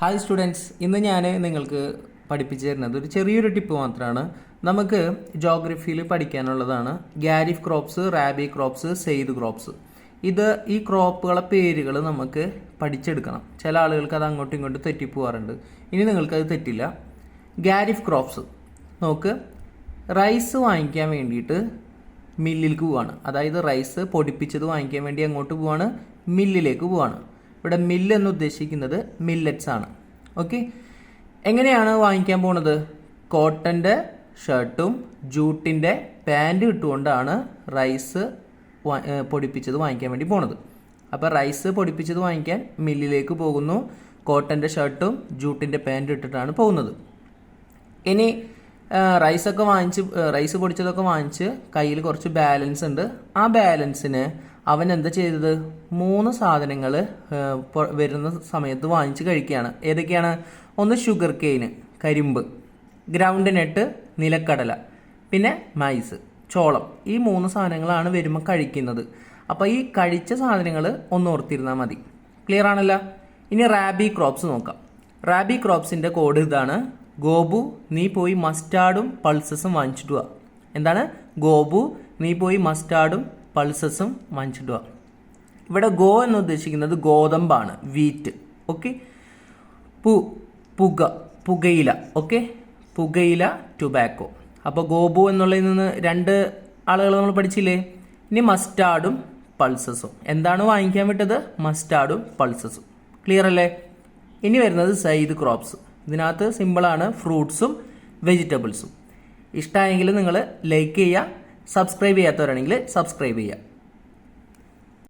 Hi students, ഇന്ന് ഞാൻ നിങ്ങൾക്ക് പഠിപ്പിച്ചു തരുന്നത് ഒരു ചെറിയൊരു ടിപ്പ് മാത്രമാണ്. നമുക്ക് ജോഗ്രഫിയിൽ പഠിക്കാനുള്ളതാണ്. Kharif crops, rabi crops, zaid crops. ഈ ക്രോപ്പുകളെ പേരുകൾ നമുക്ക് പഠിച്ചെടുക്കണം. ചില ആളുകൾക്ക് അത് അങ്ങോട്ടും ഇങ്ങോട്ടും തെറ്റിപ്പോവാറുണ്ട്. ഇനി നിങ്ങൾക്കത് തെറ്റില്ല. ഖാരിഫ് ക്രോപ്സ് നോക്ക്, റൈസ് വാങ്ങിക്കാൻ വേണ്ടിയിട്ട് മില്ലിലേക്ക് പോവാണ്. അതായത് റൈസ് പൊടിപ്പിച്ചത് വാങ്ങിക്കാൻ വേണ്ടി അങ്ങോട്ട് പോവാണ്, മില്ലിലേക്ക് പോവാണ്. ഇവിടെ മില്ല് എന്ന് ഉദ്ദേശിക്കുന്നത് മില്ലറ്റ്സ് ആണ്. ഓക്കെ, എങ്ങനെയാണ് വാങ്ങിക്കാൻ പോണത്? കോട്ടൻ്റെ ഷർട്ടും ജൂട്ടിൻ്റെ പാൻറ്റും ഇട്ടുകൊണ്ടാണ് റൈസ് പൊടിപ്പിച്ചത് വാങ്ങിക്കാൻ വേണ്ടി പോണത്. അപ്പോൾ റൈസ് പൊടിപ്പിച്ചത് വാങ്ങിക്കാൻ മില്ലിലേക്ക് പോകുന്നു. കോട്ടൻ്റെ ഷർട്ടും ജൂട്ടിൻ്റെ പാൻറ്റും ഇട്ടിട്ടാണ് പോകുന്നത്. ഇനി റൈസ് പൊടിച്ചതൊക്കെ വാങ്ങിച്ച് കയ്യിൽ കുറച്ച് ബാലൻസ് ഉണ്ട്. ആ ബാലൻസിന് അവൻ എന്താ ചെയ്തത്? 3 സാധനങ്ങൾ വരുന്ന സമയത്ത് വാങ്ങിച്ച് കഴിക്കുകയാണ്. ഏതൊക്കെയാണ്? ഒന്ന് ഷുഗർ കെയിന്, കരിമ്പ്, ഗ്രൗണ്ട് നട്ട്, നിലക്കടല, പിന്നെ മൈസ്, ചോളം. ഈ 3 സാധനങ്ങളാണ് വരുമ്പോൾ കഴിക്കുന്നത്. അപ്പോൾ ഈ കഴിച്ച സാധനങ്ങൾ ഒന്ന് ഓർത്തിരുന്നാൽ മതി. ക്ലിയർ ആണല്ലോ? ഇനി റാബി ക്രോപ്സ് നോക്കാം. റാബി ക്രോപ്സിൻ്റെ കോഡ് ഇതാണ്: ഗോപു, നീ പോയി മസ്റ്റാർഡും പൾസസും വാങ്ങിച്ചിട്ട് വാ. എന്താണ്? ഗോപു, നീ പോയി മസ്റ്റാർഡും പൾസസും വാങ്ങിച്ചിട്ട് വാ. ഇവിടെ ഗോ എന്ന് ഉദ്ദേശിക്കുന്നത് ഗോതമ്പാണ്, വീറ്റ്. ഓക്കെ, പുകയില. ഓക്കെ, പുകയില, ടുബാക്കോ. അപ്പോൾ ഗോപു എന്നുള്ളതിൽ നിന്ന് 2 ആളുകൾ നമ്മൾ പഠിച്ചില്ലേ? ഇനി മസ്റ്റാർഡും പൾസസും. എന്താണ് വാങ്ങിക്കാൻ വിട്ടത്? മസ്റ്റാർഡും പൾസസും. ക്ലിയർ അല്ലേ? ഇനി വരുന്നത് സെയ്ദ് ക്രോപ്സ്. ഇതിനകത്ത് സിമ്പിളാണ്, ഫ്രൂട്ട്സും വെജിറ്റബിൾസും. ഇഷ്ടമായെങ്കിൽ നിങ്ങൾ ലൈക്ക് ചെയ്യുക, സബ്സ്ക്രൈബ് ചെയ്യാത്തവരാണെങ്കിൽ സബ്സ്ക്രൈബ് ചെയ്യുക.